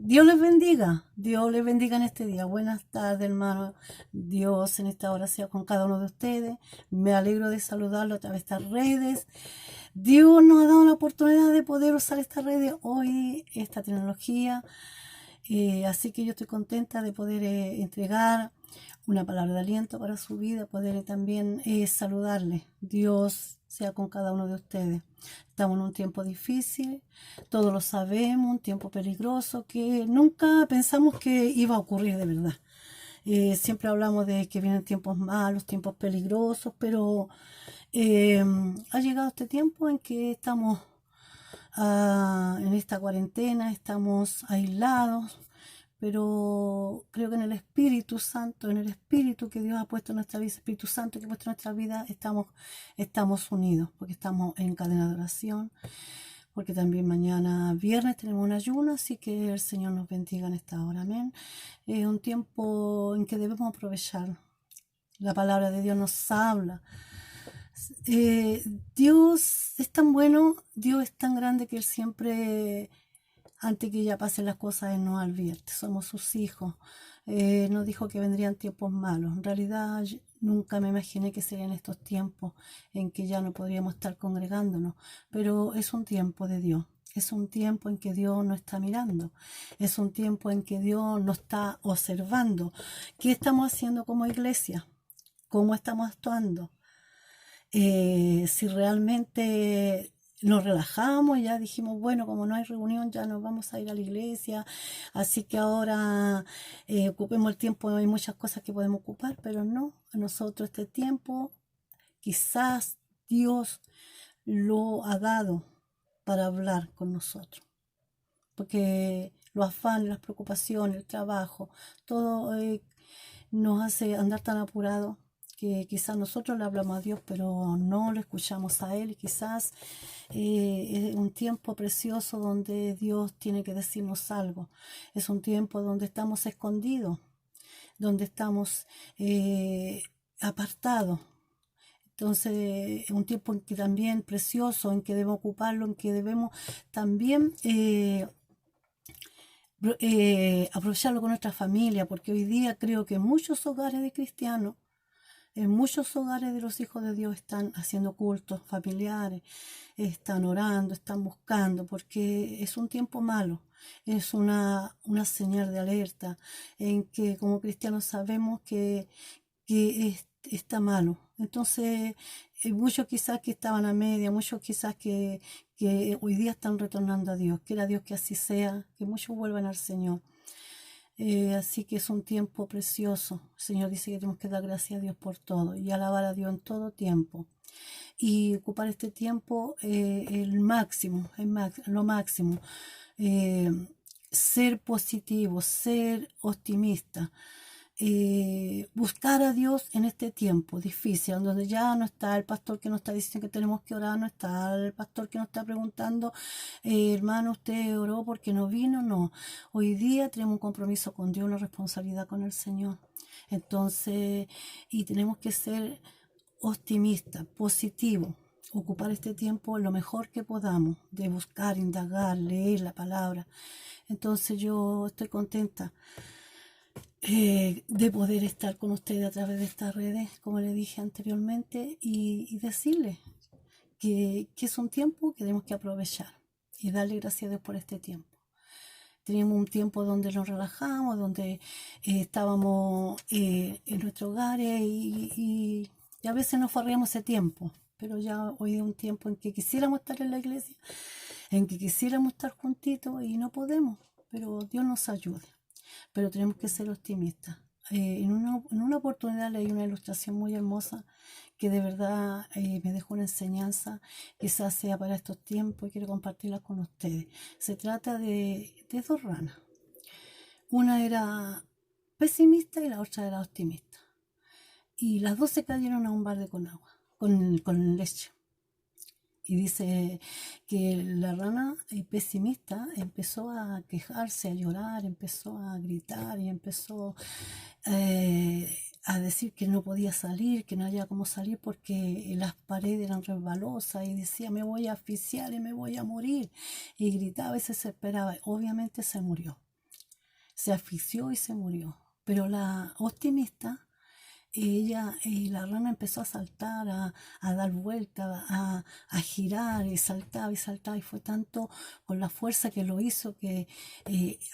Dios les bendiga en este día. Buenas tardes, hermano. Dios en esta hora sea con cada uno de ustedes. Me alegro de saludarlo a través de estas redes. Dios nos ha dado la oportunidad de poder usar estas redes hoy, esta tecnología. Así que yo estoy contenta de poder entregar una palabra de aliento para su vida, poder también saludarle. Dios sea con cada uno de ustedes. Estamos en un tiempo difícil, todos lo sabemos, un tiempo peligroso que nunca pensamos que iba a ocurrir de verdad. Siempre hablamos de que vienen tiempos malos, tiempos peligrosos, pero ha llegado este tiempo en que estamos en esta cuarentena, estamos aislados, pero creo que en el Espíritu Santo, en el Espíritu que Dios ha puesto en nuestra vida, el Espíritu Santo que ha puesto en nuestra vida, estamos unidos, porque estamos en cadena de oración, porque también mañana viernes tenemos un ayuno, así que el Señor nos bendiga en esta hora, amén. Es un tiempo en que debemos aprovechar. La palabra de Dios nos habla. Eh, Dios es tan bueno, Dios es tan grande que Él siempre, antes que ya pasen las cosas, Él nos advierte. Somos sus hijos. Nos dijo que vendrían tiempos malos. En realidad, nunca me imaginé que serían estos tiempos en que ya no podríamos estar congregándonos. Pero es un tiempo de Dios. Es un tiempo en que Dios nos está mirando. Es un tiempo en que Dios nos está observando. ¿Qué estamos haciendo como iglesia? ¿Cómo estamos actuando? Si realmente nos relajamos, ya dijimos, bueno, como no hay reunión, ya nos vamos a ir a la iglesia, así que ahora ocupemos el tiempo, hay muchas cosas que podemos ocupar, pero no, a nosotros este tiempo quizás Dios lo ha dado para hablar con nosotros, porque los afanes, las preocupaciones, el trabajo, todo nos hace andar tan apurados que quizás nosotros le hablamos a Dios, pero no lo escuchamos a Él. Y quizás es un tiempo precioso donde Dios tiene que decirnos algo. Es un tiempo donde estamos escondidos, donde estamos apartados. Entonces, es un tiempo en que también precioso, en que debemos ocuparlo, en que debemos también aprovecharlo con nuestra familia, porque hoy día creo que en muchos hogares de cristianos, en muchos hogares de los hijos de Dios están haciendo cultos familiares, están orando, están buscando, porque es un tiempo malo, es una señal de alerta en que como cristianos sabemos que está malo. Entonces, muchos quizás que estaban a media, muchos quizás que hoy día están retornando a Dios. Quiera Dios que así sea, que muchos vuelvan al Señor. Así que es un tiempo precioso. El Señor dice que tenemos que dar gracias a Dios por todo y alabar a Dios en todo tiempo. Y ocupar este tiempo lo máximo. Eh, Ser positivo, ser optimista, buscar a Dios en este tiempo difícil, donde ya no está el pastor que nos está diciendo que tenemos que orar, no está el pastor que nos está preguntando, hermano, ¿usted oró porque no vino? No, hoy día tenemos un compromiso con Dios, una responsabilidad con el Señor. Entonces, y tenemos que ser optimistas, positivos, ocupar este tiempo lo mejor que podamos, de buscar, indagar, leer la palabra. Entonces yo estoy contenta de poder estar con ustedes a través de estas redes, como le dije anteriormente, y decirles que es un tiempo que tenemos que aprovechar y darle gracias a Dios por este tiempo. Teníamos un tiempo donde nos relajamos, donde estábamos en nuestros hogares y a veces nos farreamos ese tiempo, pero ya hoy es un tiempo en que quisiéramos estar en la iglesia, en que quisiéramos estar juntitos y no podemos, pero Dios nos ayude. Pero tenemos que ser optimistas. En una oportunidad leí una ilustración muy hermosa que de verdad me dejó una enseñanza, quizás sea para estos tiempos y quiero compartirla con ustedes. Se trata de dos ranas. Una era pesimista y la otra era optimista. Y las dos se cayeron a un balde con agua, con leche. Y dice que la rana pesimista empezó a quejarse, a llorar, empezó a gritar y empezó a decir que no podía salir, que no había cómo salir porque las paredes eran resbalosas y decía me voy a asfixiar y me voy a morir. Y gritaba y se desesperaba. Obviamente se murió. se asfixió y se murió. Pero la optimista, la rana empezó a saltar, a dar vueltas, a girar, y saltaba, y fue tanto con la fuerza que lo hizo que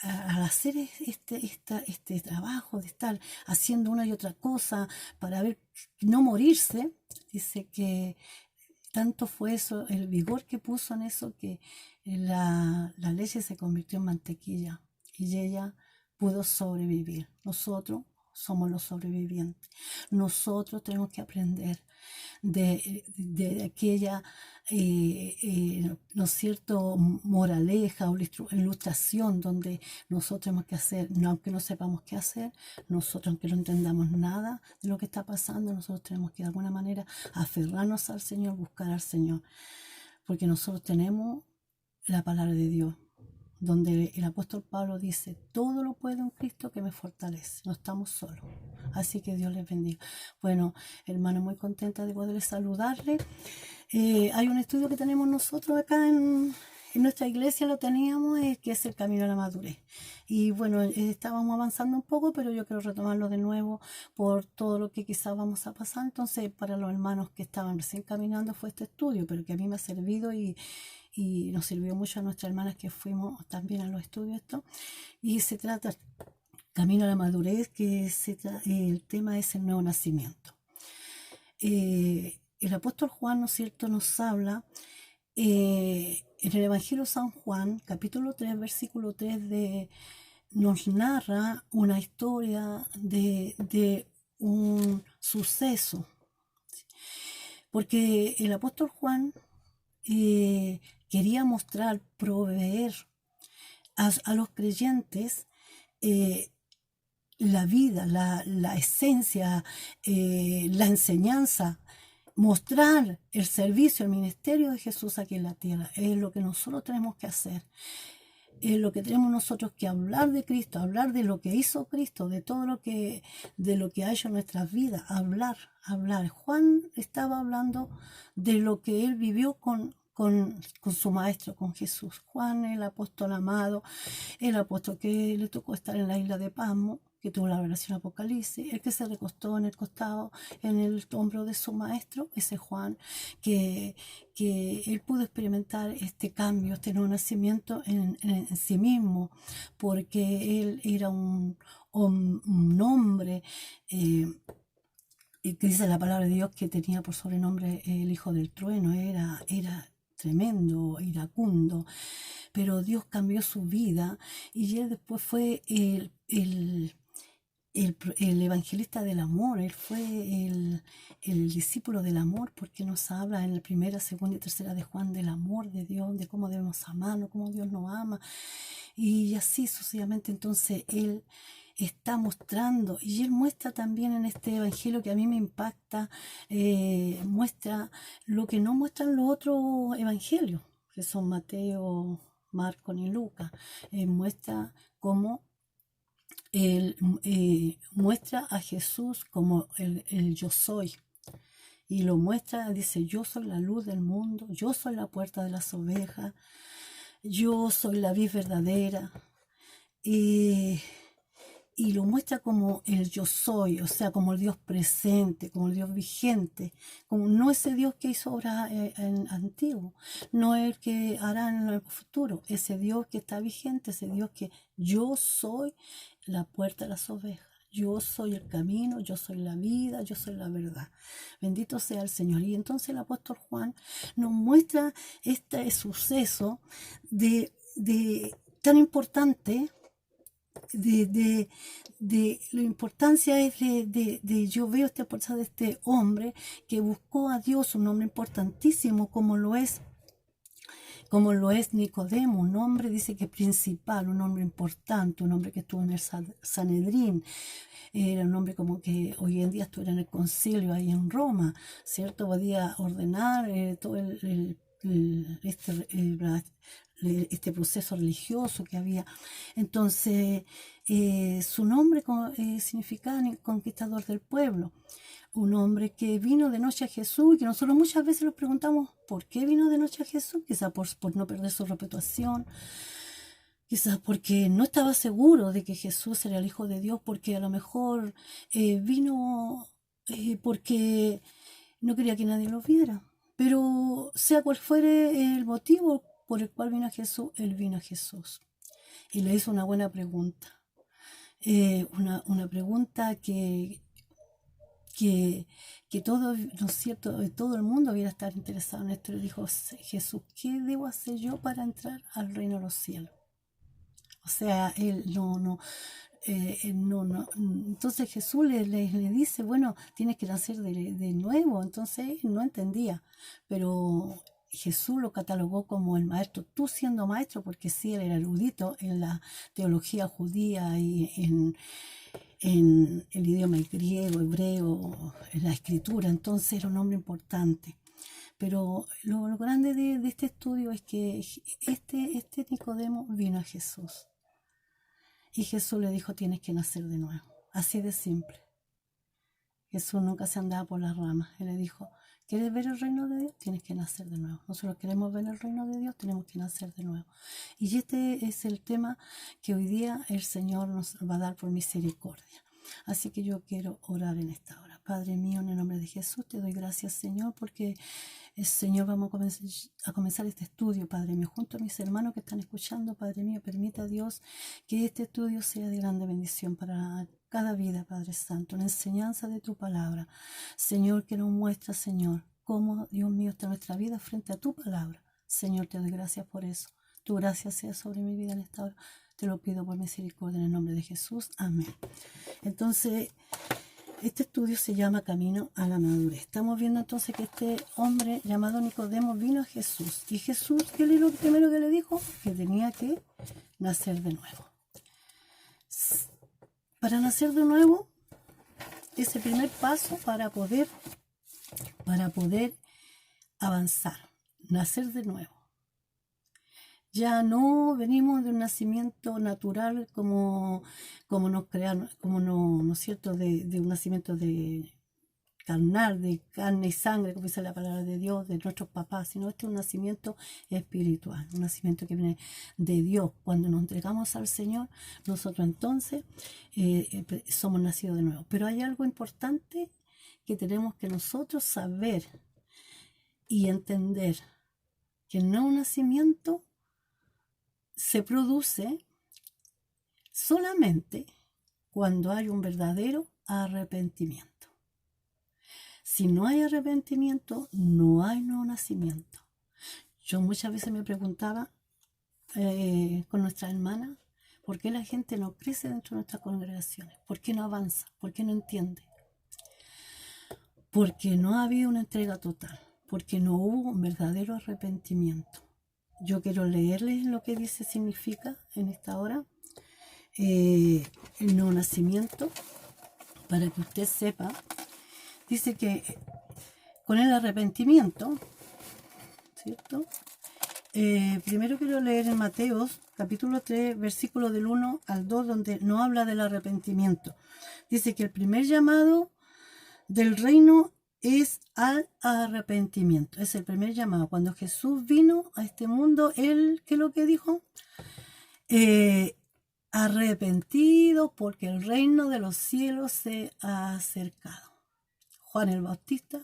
al hacer este trabajo de estar haciendo una y otra cosa para ver no morirse, dice que tanto fue eso, el vigor que puso en eso, que la leche se convirtió en mantequilla y ella pudo sobrevivir. Nosotros somos los sobrevivientes. Nosotros tenemos que aprender de aquella, ¿no es cierto?, moraleja o ilustración donde nosotros tenemos que hacer, aunque no sepamos qué hacer, nosotros, aunque no entendamos nada de lo que está pasando, nosotros tenemos que de alguna manera aferrarnos al Señor, buscar al Señor, porque nosotros tenemos la palabra de Dios, donde el apóstol Pablo dice, todo lo puedo en Cristo que me fortalece, no estamos solos. Así que Dios les bendiga. Bueno, hermano, muy contenta de poderles saludarle. Hay un estudio que tenemos nosotros acá en nuestra iglesia, lo teníamos, que es el camino a la madurez. Y bueno, estábamos avanzando un poco, pero yo quiero retomarlo de nuevo por todo lo que quizás vamos a pasar. Entonces, para los hermanos que estaban recién caminando fue este estudio, pero que a mí me ha servido y nos sirvió mucho a nuestras hermanas que fuimos también a los estudios esto. Y se trata camino a la madurez, que el tema es el nuevo nacimiento. El apóstol Juan, ¿no es cierto?, nos habla en el Evangelio de San Juan, capítulo 3, versículo 3, nos narra una historia de un suceso. Porque el apóstol Juan quería mostrar, proveer a los creyentes la vida, la esencia, la enseñanza, mostrar el servicio, el ministerio de Jesús aquí en la tierra. Es lo que nosotros tenemos que hacer. Es lo que tenemos nosotros que hablar de Cristo, hablar de lo que hizo Cristo, de todo de lo que ha hecho en nuestras vidas, hablar. Juan estaba hablando de lo que él vivió con su maestro, con Jesús. Juan, el apóstol amado, el apóstol que le tocó estar en la isla de Pasmo, que tuvo la revelación Apocalipsis, el que se recostó en el costado, en el hombro de su maestro, ese Juan, que él pudo experimentar este cambio, este nuevo nacimiento en sí mismo, porque él era un hombre, que dice la palabra de Dios que tenía por sobrenombre el Hijo del Trueno, era tremendo, iracundo, pero Dios cambió su vida y él después fue el evangelista del amor, él fue el discípulo del amor, porque nos habla en la primera, segunda y tercera de Juan del amor de Dios, de cómo debemos amarnos, cómo Dios nos ama, y así sucesivamente. Entonces él está mostrando, y él muestra también en este evangelio que a mí me impacta, muestra lo que no muestran los otros evangelios, que son Mateo, Marcos ni Lucas. Muestra cómo él muestra a Jesús como el yo soy, y lo muestra, dice, yo soy la luz del mundo, yo soy la puerta de las ovejas, yo soy la vid verdadera, y lo muestra como el yo soy, o sea, como el Dios presente, como el Dios vigente, como no ese Dios que hizo obras en antiguo, no el que hará en el futuro, ese Dios que está vigente, ese Dios que yo soy la puerta de las ovejas. Yo soy el camino, yo soy la vida, yo soy la verdad. Bendito sea el Señor. Y entonces el apóstol Juan nos muestra este suceso tan importante, de la importancia es yo veo esta fuerza de este hombre que buscó a Dios, un hombre importantísimo como lo es Nicodemo, un hombre, dice que principal, un hombre importante, un hombre que estuvo en el Sanedrín, era un hombre como que hoy en día estuviera en el concilio ahí en Roma, ¿cierto? Podía ordenar todo este proceso religioso que había. Entonces, su nombre significaba conquistador del pueblo. Un hombre que vino de noche a Jesús, y que nosotros muchas veces nos preguntamos por qué vino de noche a Jesús, quizá por no perder su reputación, Quizás porque no estaba seguro de que Jesús era el Hijo de Dios, porque a lo mejor vino porque no quería que nadie lo viera. Pero sea cual fuere el motivo por el cual vino a Jesús, él vino a Jesús. Y le hizo una buena pregunta. Una pregunta que, que todo, ¿no es cierto?, todo el mundo hubiera estado interesado en esto. Le dijo Jesús, ¿qué debo hacer yo para entrar al reino de los cielos? O sea, él no. Entonces Jesús le dice, bueno, tienes que nacer de nuevo. Entonces él no entendía, pero Jesús lo catalogó como el maestro, tú siendo maestro, porque sí, él era erudito en la teología judía y en el idioma griego, hebreo, en la escritura. Entonces era un hombre importante. Pero lo grande de este estudio es que este Nicodemo vino a Jesús. Y Jesús le dijo, tienes que nacer de nuevo. Así de simple. Jesús nunca se andaba por las ramas. Él le dijo, ¿quieres ver el reino de Dios? Tienes que nacer de nuevo. Nosotros queremos ver el reino de Dios, tenemos que nacer de nuevo. Y este es el tema que hoy día el Señor nos va a dar por misericordia. Así que yo quiero orar en esta hora. Padre mío, en el nombre de Jesús, te doy gracias, Señor, porque Señor, vamos a comenzar este estudio, Padre mío, junto a mis hermanos que están escuchando. Padre mío, permita, Dios, que este estudio sea de grande bendición para cada vida, Padre Santo, una enseñanza de tu palabra, Señor, que nos muestra, Señor, cómo, Dios mío, está nuestra vida frente a tu palabra. Señor, te doy gracias por eso. Tu gracia sea sobre mi vida en esta hora. Te lo pido por misericordia en el nombre de Jesús. Amén. Entonces, este estudio se llama Camino a la Madurez. Estamos viendo entonces que este hombre llamado Nicodemo vino a Jesús. Y Jesús, ¿qué es lo primero que le dijo? Que tenía que nacer de nuevo. Para nacer de nuevo es el primer paso para poder avanzar. Nacer de nuevo. Ya no venimos de un nacimiento natural como nos crearon, como no es cierto, de un nacimiento de carnal, de carne y sangre, como dice la palabra de Dios, de nuestros papás, sino este es un nacimiento espiritual, un nacimiento que viene de Dios. Cuando nos entregamos al Señor, nosotros entonces somos nacidos de nuevo. Pero hay algo importante que tenemos que nosotros saber y entender, que el nuevo nacimiento se produce solamente cuando hay un verdadero arrepentimiento. Si no hay arrepentimiento, no hay nuevo nacimiento. Yo muchas veces me preguntaba con nuestra hermana, ¿por qué la gente no crece dentro de nuestras congregaciones? ¿Por qué no avanza? ¿Por qué no entiende? Porque no ha habido una entrega total, porque no hubo un verdadero arrepentimiento. Yo quiero leerles lo que dice, significa en esta hora el nuevo nacimiento, para que usted sepa. Dice que con el arrepentimiento, ¿cierto? Primero quiero leer en Mateos, capítulo 3, versículo del 1 al 2, donde no habla del arrepentimiento. Dice que el primer llamado del reino es al arrepentimiento. Es el primer llamado. Cuando Jesús vino a este mundo, Él, ¿qué es lo que dijo? Arrepentido porque el reino de los cielos se ha acercado. Juan el Bautista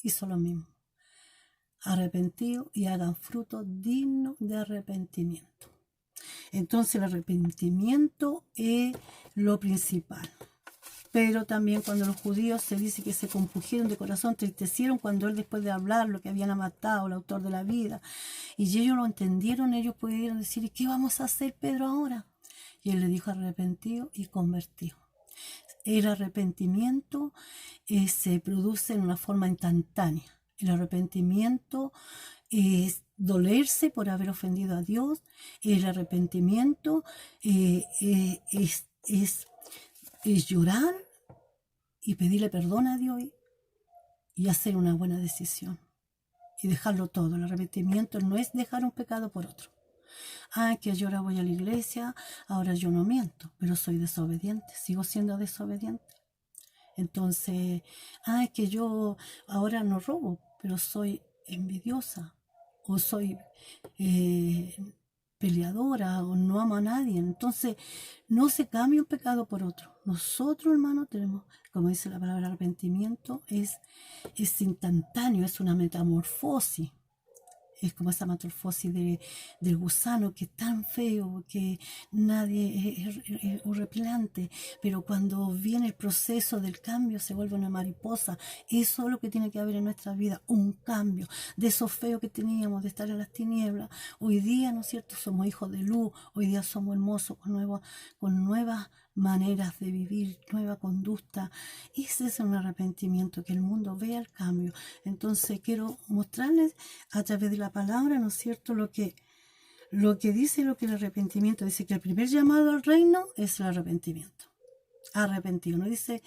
hizo lo mismo. Arrepentido y hagan fruto digno de arrepentimiento. Entonces el arrepentimiento es lo principal. Pero también cuando los judíos se dice que se compungieron de corazón, entristecieron cuando él, después de hablar lo que habían matado, el autor de la vida, y ellos lo entendieron, ellos pudieron decir, ¿y qué vamos a hacer, Pedro, ahora? Y él le dijo, arrepentido y convertido. El arrepentimiento se produce en una forma instantánea. El arrepentimiento es dolerse por haber ofendido a Dios. El arrepentimiento es llorar y pedirle perdón a Dios y hacer una buena decisión y dejarlo todo. El arrepentimiento no es dejar un pecado por otro. Que yo ahora voy a la iglesia, ahora yo no miento, pero soy desobediente, sigo siendo desobediente. Entonces, que yo ahora no robo, pero soy envidiosa, o soy peleadora o no amo a nadie. Entonces, no se cambia un pecado por otro. Nosotros, hermanos, tenemos, como dice la palabra arrepentimiento, es instantáneo, es una metamorfosis. Es como esa metamorfosis del gusano que es tan feo que nadie es horripilante, pero cuando viene el proceso del cambio se vuelve una mariposa. Eso es lo que tiene que haber en nuestra vida, un cambio de eso feo que teníamos, de estar en las tinieblas. Hoy día, ¿no es cierto?, somos hijos de luz, hoy día somos hermosos con nuevas maneras de vivir, nueva conducta. Ese es un arrepentimiento, que el mundo vea el cambio. Entonces quiero mostrarles a través de la palabra, ¿no es cierto?, lo que dice, lo que el arrepentimiento dice, que el primer llamado al reino es el arrepentimiento. Arrepentido, no dice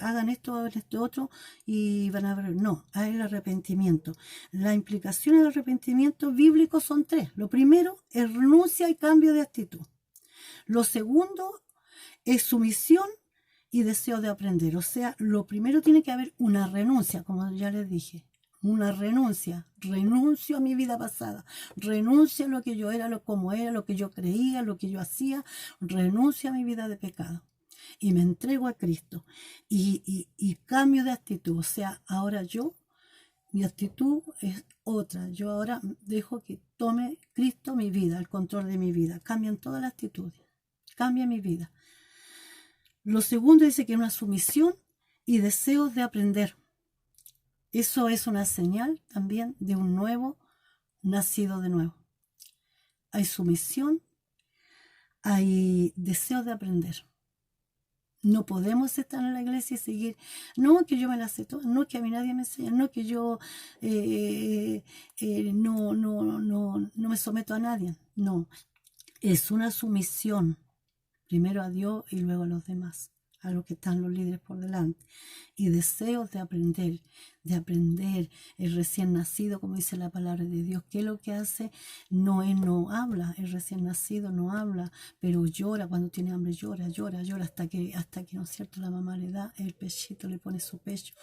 hagan esto otro y van a ver, no, hay el arrepentimiento. La implicación del arrepentimiento bíblico son tres. Lo primero es renuncia y cambio de actitud. Lo segundo es sumisión y deseo de aprender. O sea, lo primero tiene que haber una renuncia, como ya les dije. Una renuncia. Renuncio a mi vida pasada. Renuncio a lo que yo era, como era, lo que yo creía, lo que yo hacía. Renuncio a mi vida de pecado. Y me entrego a Cristo. Y cambio de actitud. O sea, ahora mi actitud es otra. Yo ahora dejo que tome Cristo mi vida, el control de mi vida. Cambian todas las actitudes. Cambia mi vida. Lo segundo dice que es una sumisión y deseos de aprender. Eso es una señal también de un nuevo nacido de nuevo. Hay sumisión, hay deseo de aprender. No podemos estar en la iglesia y seguir, no que yo me la sé toda, no que a mí nadie me enseña, no que yo no me someto a nadie. No, es una sumisión. Primero a Dios y luego a los demás, a los que están los líderes por delante. Y deseos de aprender, el recién nacido, como dice la palabra de Dios. ¿Qué es lo que hace? No habla, el recién nacido no habla, pero llora, cuando tiene hambre llora hasta que, ¿no es cierto?, la mamá le da el pechito, le pone su pecho.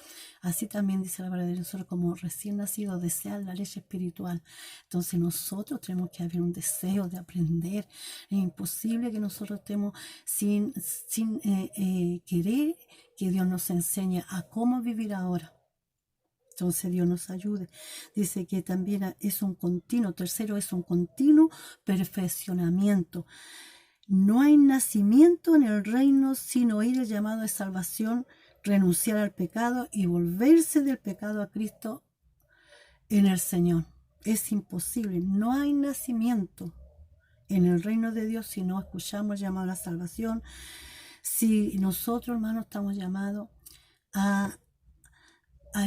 Así también dice la palabra de Dios, nosotros como recién nacidos desean la leche espiritual. Entonces nosotros tenemos que haber un deseo de aprender. Es imposible que nosotros estemos sin querer que Dios nos enseñe a cómo vivir ahora. Entonces Dios nos ayude. Dice que también es un continuo, tercero es un continuo perfeccionamiento. No hay nacimiento en el reino sin oír el llamado de salvación, renunciar al pecado y volverse del pecado a Cristo en el Señor. Es imposible, no hay nacimiento en el reino de Dios si no escuchamos el llamado a la salvación. Si nosotros, hermanos, estamos llamados a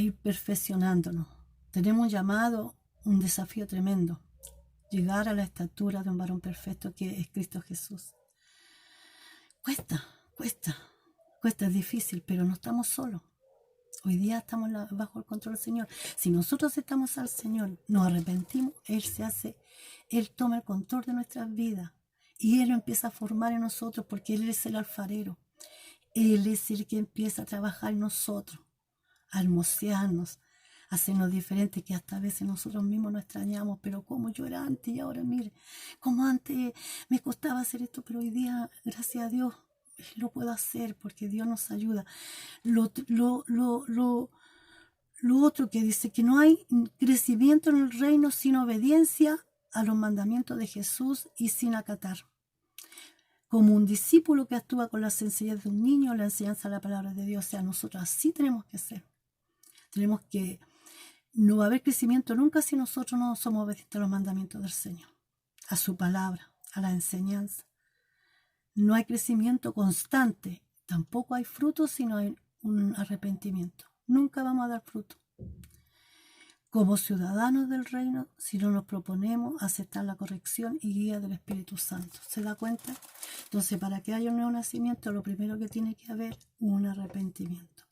ir perfeccionándonos. Tenemos un llamado, un desafío tremendo. Llegar a la estatura de un varón perfecto que es Cristo Jesús. Cuesta, es difícil, pero no estamos solos. Hoy día estamos bajo el control del Señor. Si nosotros estamos al Señor, nos arrepentimos, Él toma el control de nuestras vidas. Y Él lo empieza a formar en nosotros porque Él es el alfarero. Él es el que empieza a trabajar en nosotros, a hermosearnos, a hacernos diferentes, que hasta a veces nosotros mismos nos extrañamos, pero como yo era antes y ahora mire, como antes me costaba hacer esto, pero hoy día, gracias a Dios, lo puedo hacer porque Dios nos ayuda. Lo otro que dice que no hay crecimiento en el reino sin obediencia a los mandamientos de Jesús y sin acatar. Como un discípulo que actúa con la sencillez de un niño, la enseñanza de la palabra de Dios. O sea, nosotros así tenemos que ser. Tenemos que, no va a haber crecimiento nunca si nosotros no somos obedientes a los mandamientos del Señor, a su palabra, a la enseñanza. No hay crecimiento constante, tampoco hay fruto si no hay un arrepentimiento. Nunca vamos a dar fruto. Como ciudadanos del reino, si no nos proponemos aceptar la corrección y guía del Espíritu Santo. ¿Se da cuenta? Entonces, para que haya un nuevo nacimiento, lo primero que tiene que haber es un arrepentimiento.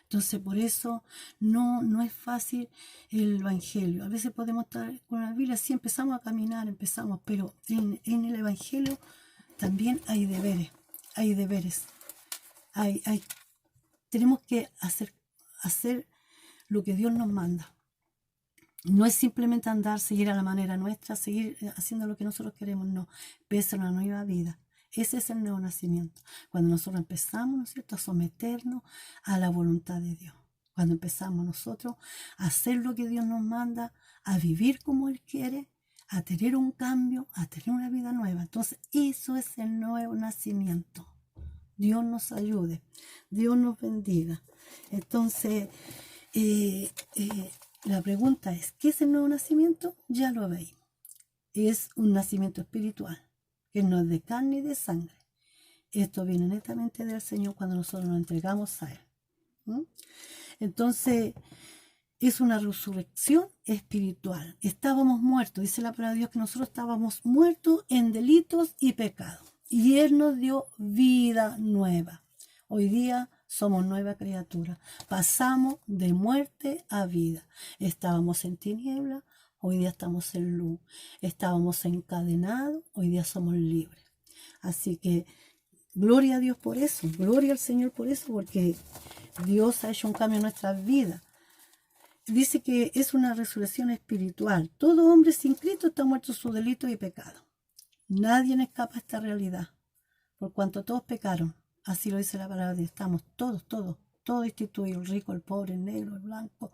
Entonces, por eso no es fácil el Evangelio. A veces podemos estar con la Biblia, sí empezamos a caminar, pero en el Evangelio también hay deberes. Tenemos que hacer lo que Dios nos manda. No es simplemente andar, seguir a la manera nuestra, seguir haciendo lo que nosotros queremos, no. Es una nueva vida. Ese es el nuevo nacimiento. Cuando nosotros empezamos, ¿no es cierto?, a someternos a la voluntad de Dios. Cuando empezamos nosotros a hacer lo que Dios nos manda, a vivir como Él quiere, a tener un cambio, a tener una vida nueva. Entonces, eso es el nuevo nacimiento. Dios nos ayude, Dios nos bendiga. Entonces, la pregunta es, ¿qué es el nuevo nacimiento? Ya lo veis. Es un nacimiento espiritual, que no es de carne y de sangre. Esto viene netamente del Señor cuando nosotros nos entregamos a Él. Entonces, es una resurrección espiritual. Estábamos muertos, dice la palabra de Dios, que nosotros estábamos muertos en delitos y pecados. Y Él nos dio vida nueva. Hoy día somos nueva criatura. Pasamos de muerte a vida. Estábamos en tinieblas, hoy día estamos en luz. Estábamos encadenados, hoy día somos libres. Así que gloria a Dios por eso, gloria al Señor por eso, porque Dios ha hecho un cambio en nuestras vidas. Dice que es una resurrección espiritual. Todo hombre sin Cristo está muerto en su delito y pecado. Nadie escapa a esta realidad, por cuanto todos pecaron. Así lo dice la palabra de Dios. Estamos todos destituidos, el rico, el pobre, el negro, el blanco,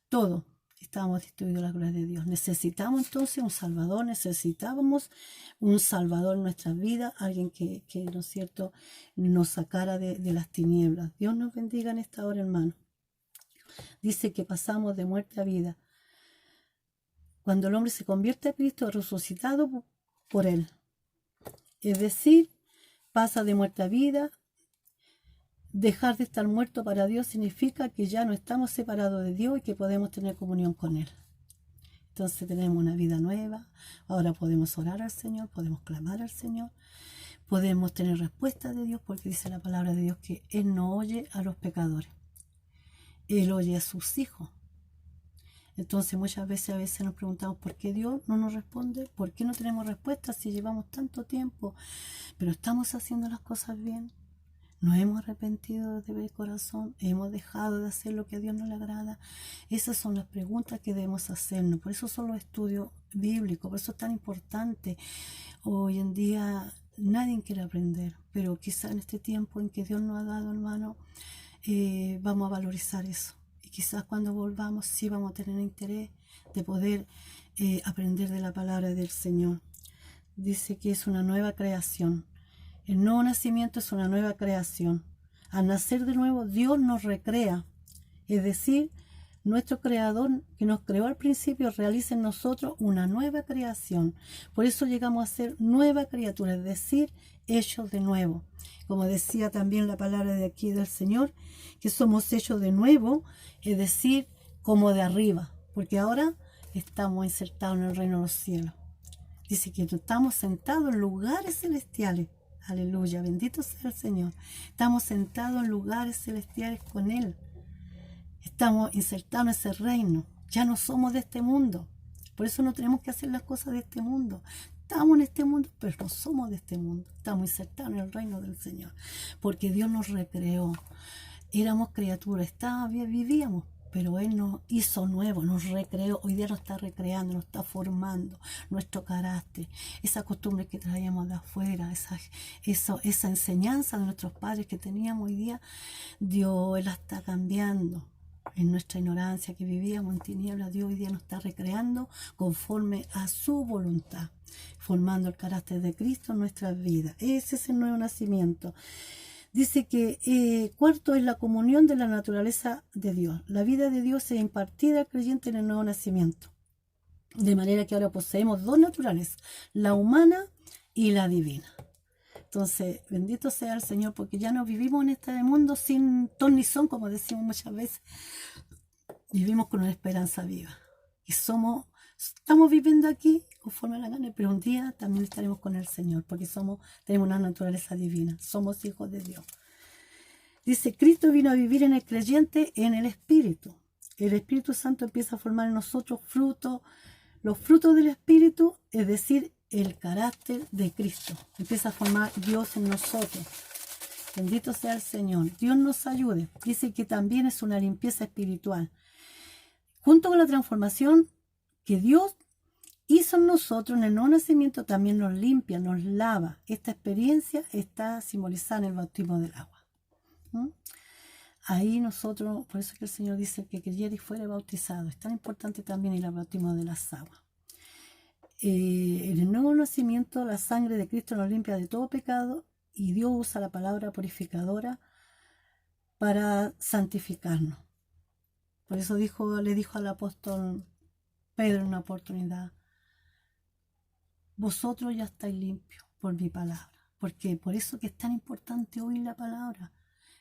todos estábamos destituidos de la gloria de Dios. Necesitamos entonces un Salvador, necesitábamos un Salvador en nuestras vidas, alguien que ¿no es cierto?, nos sacara de las tinieblas. Dios nos bendiga en esta hora, hermano. Dice que pasamos de muerte a vida. Cuando el hombre se convierte a Cristo, resucitado por Él. Es decir, pasa de muerte a vida. Dejar de estar muerto para Dios significa que ya no estamos separados de Dios y que podemos tener comunión con Él. Entonces tenemos una vida nueva. Ahora podemos orar al Señor, podemos clamar al Señor, podemos tener respuesta de Dios, porque dice la palabra de Dios que Él no oye a los pecadores. Él oye a sus hijos. Entonces muchas veces nos preguntamos por qué Dios no nos responde, por qué no tenemos respuesta si llevamos tanto tiempo, pero estamos haciendo las cosas bien. Nos hemos arrepentido de corazón, hemos dejado de hacer lo que a Dios no le agrada. Esas son las preguntas que debemos hacernos. Por eso son los estudios bíblicos, por eso es tan importante. Hoy en día nadie quiere aprender, pero quizá en este tiempo en que Dios nos ha dado, hermano, vamos a valorizar eso. Y quizás cuando volvamos sí vamos a tener interés de poder aprender de la palabra del Señor. Dice que es una nueva creación. El nuevo nacimiento es una nueva creación. Al nacer de nuevo, Dios nos recrea. Es decir, nuestro Creador que nos creó al principio realiza en nosotros una nueva creación. Por eso llegamos a ser nueva criatura, es decir, hechos de nuevo. Como decía también la palabra de aquí del Señor, que somos hechos de nuevo, es decir, como de arriba. Porque ahora estamos insertados en el reino de los cielos. Dice que estamos sentados en lugares celestiales. Aleluya, bendito sea el Señor. Estamos sentados en lugares celestiales con Él. Estamos insertados en ese reino. Ya no somos de este mundo. Por eso no tenemos que hacer las cosas de este mundo. Estamos en este mundo, pero no somos de este mundo. Estamos insertados en el reino del Señor. Porque Dios nos recreó. Éramos criaturas, vivíamos, pero Él nos hizo nuevo, nos recreó. Hoy día nos está recreando, nos está formando nuestro carácter, esa costumbre que traíamos de afuera, esa enseñanza de nuestros padres que teníamos hoy día, Dios la está cambiando. En nuestra ignorancia que vivíamos en tinieblas, Dios hoy día nos está recreando conforme a su voluntad, formando el carácter de Cristo en nuestras vidas. Ese es el nuevo nacimiento. Dice que cuarto es la comunión de la naturaleza de Dios. La vida de Dios es impartida al creyente en el nuevo nacimiento. De manera que ahora poseemos dos naturalezas, la humana y la divina. Entonces, bendito sea el Señor, porque ya no vivimos en este mundo sin ton ni son, como decimos muchas veces. Vivimos con una esperanza viva. Y estamos viviendo aquí conforme a la gana, pero un día también estaremos con el Señor, porque tenemos una naturaleza divina, somos hijos de Dios. Dice, Cristo vino a vivir en el creyente en el Espíritu. El Espíritu Santo empieza a formar en nosotros los frutos del Espíritu, es decir, el carácter de Cristo. Empieza a formar Dios en nosotros. Bendito sea el Señor. Dios nos ayude. Dice que también es una limpieza espiritual. Junto con la transformación que Dios hizo en nosotros en el nuevo nacimiento también nos limpia, nos lava. Esta experiencia está simbolizada en el bautismo del agua. ¿Mm? Ahí nosotros, por eso es que el Señor dice que creyera y fuere bautizado. Es tan importante también el bautismo de las aguas. En el nuevo nacimiento la sangre de Cristo nos limpia de todo pecado y Dios usa la palabra purificadora para santificarnos. Por eso le dijo al apóstol Pedro en una oportunidad: vosotros ya estáis limpios por mi palabra. Porque por eso que es tan importante oír la palabra.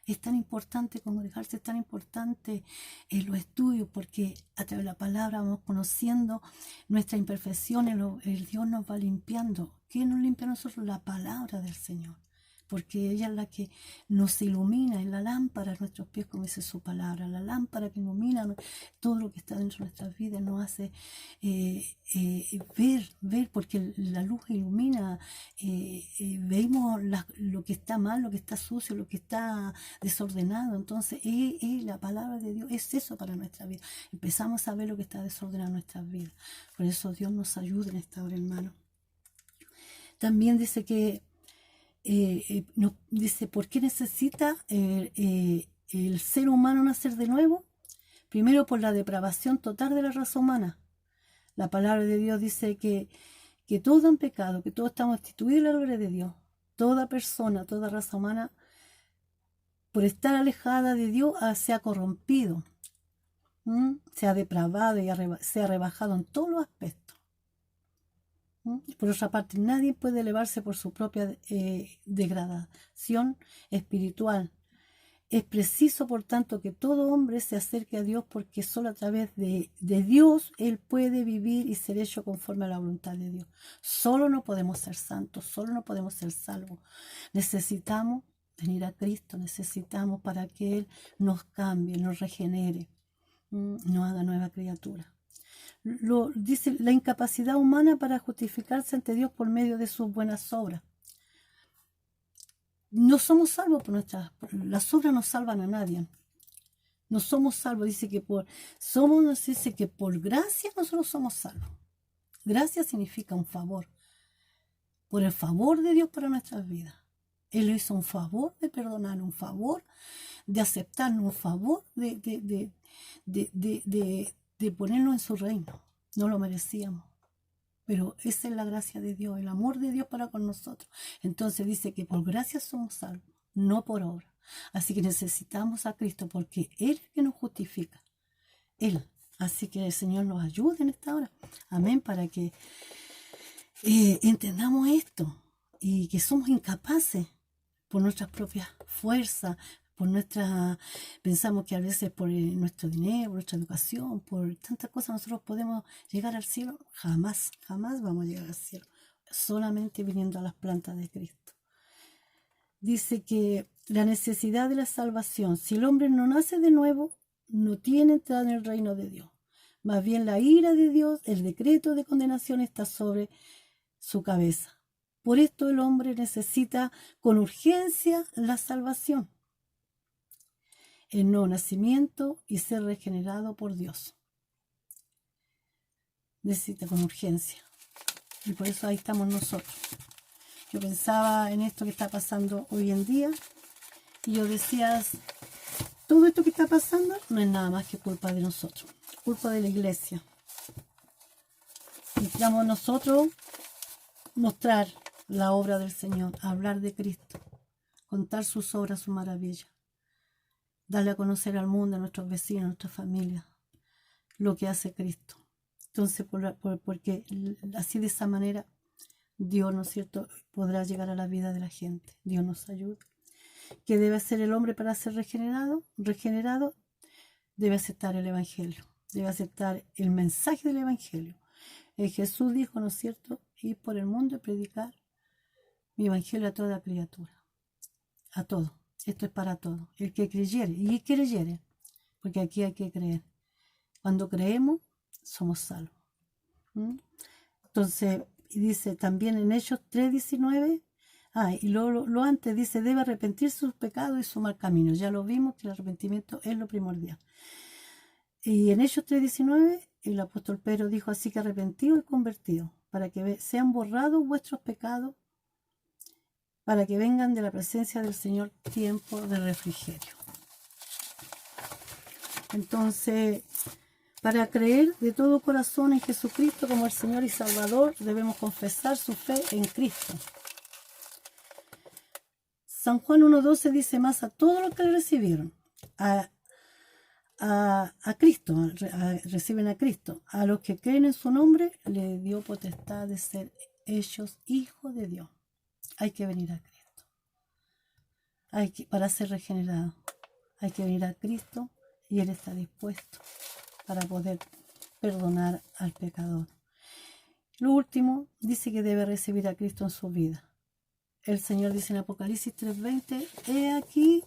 Es tan importante congregarse, es tan importante los estudios, porque a través de la palabra vamos conociendo nuestras imperfecciones, el Dios nos va limpiando. ¿Qué nos limpia a nosotros? La palabra del Señor. Porque ella es la que nos ilumina, es la lámpara a nuestros pies, como dice su palabra, la lámpara que ilumina todo lo que está dentro de nuestras vidas, nos hace ver, porque la luz ilumina, vemos lo que está mal, lo que está sucio, lo que está desordenado. Entonces la palabra de Dios es eso para nuestra vida. Empezamos a ver lo que está desordenado en nuestras vidas. Por eso Dios nos ayuda en esta hora, hermano. También dice que dice, ¿por qué necesita el ser humano nacer de nuevo? Primero, por la depravación total de la raza humana. La palabra de Dios dice que todos han pecado, que todos estamos destituidos de la gloria de Dios. Toda persona, toda raza humana, por estar alejada de Dios, se ha corrompido, se ha depravado y se ha rebajado en todos los aspectos. Por otra parte, nadie puede elevarse por su propia degradación espiritual. Es preciso, por tanto, que todo hombre se acerque a Dios, porque solo a través de Dios él puede vivir y ser hecho conforme a la voluntad de Dios. Solo no podemos ser santos, solo no podemos ser salvos. Necesitamos venir a Cristo, necesitamos para que Él nos cambie, nos regenere, nos haga nueva criatura. Dice la incapacidad humana para justificarse ante Dios por medio de sus buenas obras. No somos salvos por las obras no salvan a nadie. No somos salvos, dice que por gracia nosotros somos salvos. Gracia significa un favor. Por el favor de Dios para nuestras vidas. Él hizo un favor de perdonar, un favor de aceptarnos, un favor de ponernos en su reino. No lo merecíamos, pero esa es la gracia de Dios, el amor de Dios para con nosotros. Entonces dice que por gracia somos salvos, no por obra. Así que necesitamos a Cristo, porque Él es el que nos justifica, Él. Así que el Señor nos ayude en esta hora, amén, para que entendamos esto y que somos incapaces por nuestras propias fuerzas, pensamos que a veces por nuestro dinero, por nuestra educación, por tantas cosas nosotros podemos llegar al cielo. Jamás vamos a llegar al cielo, solamente viniendo a las plantas de Cristo. Dice que la necesidad de la salvación, si el hombre no nace de nuevo, no tiene entrada en el reino de Dios. Más bien la ira de Dios, el decreto de condenación está sobre su cabeza. Por esto el hombre necesita con urgencia la salvación, el nuevo nacimiento y ser regenerado por Dios. Necesita con urgencia. Y por eso ahí estamos nosotros. Yo pensaba en esto que está pasando hoy en día y yo decía, todo esto que está pasando no es nada más que culpa de nosotros, culpa de la iglesia. Necesitamos nosotros mostrar la obra del Señor, hablar de Cristo, contar sus obras, sus maravillas. Darle a conocer al mundo, a nuestros vecinos, a nuestra familia, lo que hace Cristo. Entonces, porque así de esa manera, Dios, ¿no es cierto?, podrá llegar a la vida de la gente. Dios nos ayude. ¿Qué debe hacer el hombre para ser regenerado? Debe aceptar el Evangelio, debe aceptar el mensaje del Evangelio. Jesús dijo, ¿no es cierto?, ir por el mundo y predicar mi Evangelio a toda criatura, a todo. Esto es para todo. El que creyere, y creyere, porque aquí hay que creer. Cuando creemos, somos salvos. Entonces, dice también en Hechos 3:19, y lo antes dice, debe arrepentir sus pecados y su mal camino. Ya lo vimos que el arrepentimiento es lo primordial. Y en Hechos 3:19, el apóstol Pedro dijo: así que arrepentidos y convertidos, para que sean borrados vuestros pecados, para que vengan de la presencia del Señor tiempo de refrigerio. Entonces, para creer de todo corazón en Jesucristo como el Señor y Salvador, debemos confesar su fe en Cristo. San Juan 1:12 dice: más a todos los que le recibieron, a Cristo, reciben a Cristo, a los que creen en su nombre, le dio potestad de ser hechos hijos de Dios. Hay que venir a Cristo. Para ser regenerado, hay que venir a Cristo y Él está dispuesto para poder perdonar al pecador. Lo último, dice que debe recibir a Cristo en su vida. El Señor dice en Apocalipsis 3:20: he aquí,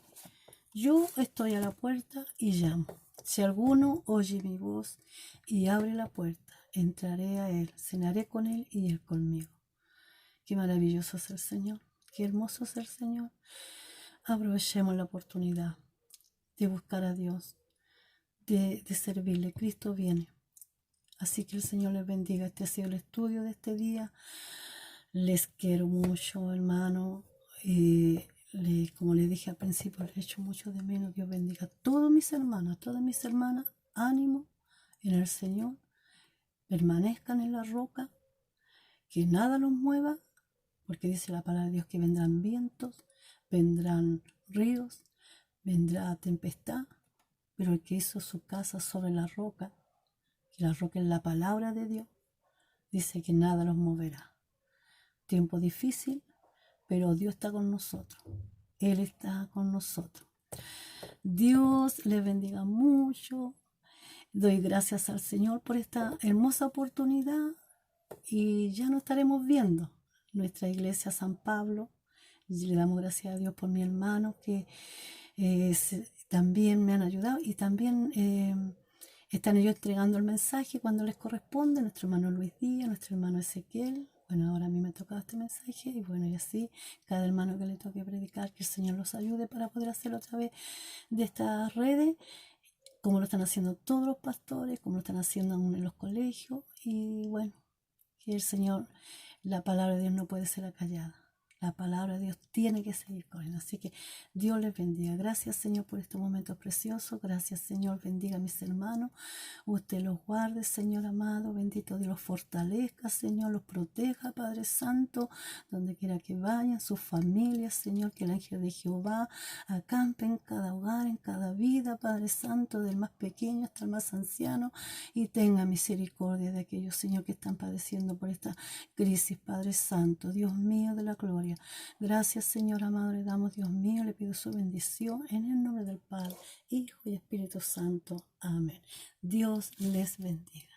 yo estoy a la puerta y llamo. Si alguno oye mi voz y abre la puerta, entraré a Él, cenaré con Él y Él conmigo. Qué maravilloso es el Señor, qué hermoso es el Señor. Aprovechemos la oportunidad de buscar a Dios, de servirle. Cristo viene. Así que el Señor les bendiga. Este ha sido el estudio de este día. Les quiero mucho, hermano. Como les dije al principio, les echo mucho de menos. Dios bendiga a todos mis hermanos, a todas mis hermanas. Ánimo en el Señor. Permanezcan en la roca. Que nada los mueva. Porque dice la palabra de Dios que vendrán vientos, vendrán ríos, vendrá tempestad. Pero el que hizo su casa sobre la roca, que la roca es la palabra de Dios, dice que nada los moverá. Tiempo difícil, pero Dios está con nosotros. Él está con nosotros. Dios les bendiga mucho. Doy gracias al Señor por esta hermosa oportunidad y ya nos estaremos viendo. Nuestra iglesia San Pablo, y le damos gracias a Dios por mi hermano que también me han ayudado y también están ellos entregando el mensaje cuando les corresponde. Nuestro hermano Luis Díaz, nuestro hermano Ezequiel. Bueno, ahora a mí me ha tocado este mensaje y bueno, y así cada hermano que le toque predicar, que el Señor los ayude para poder hacerlo a través de estas redes, como lo están haciendo todos los pastores, como lo están haciendo aún en los colegios. Y bueno, que el Señor, la palabra de Dios no puede ser acallada. La palabra de Dios tiene que seguir corriendo. Así que Dios les bendiga. Gracias, Señor, por estos momentos preciosos. Gracias, Señor. Bendiga a mis hermanos. Usted los guarde, Señor amado. Bendito Dios, los fortalezca, Señor. Los proteja, Padre Santo. Donde quiera que vayan, sus familias, Señor. Que el ángel de Jehová acampe en cada hogar, en cada vida, Padre Santo. Del más pequeño hasta el más anciano. Y tenga misericordia de aquellos, Señor, que están padeciendo por esta crisis, Padre Santo. Dios mío de la gloria. Gracias, Señor amado, le damos, Dios mío, le pido su bendición en el nombre del Padre, Hijo y Espíritu Santo. Amén. Dios les bendiga.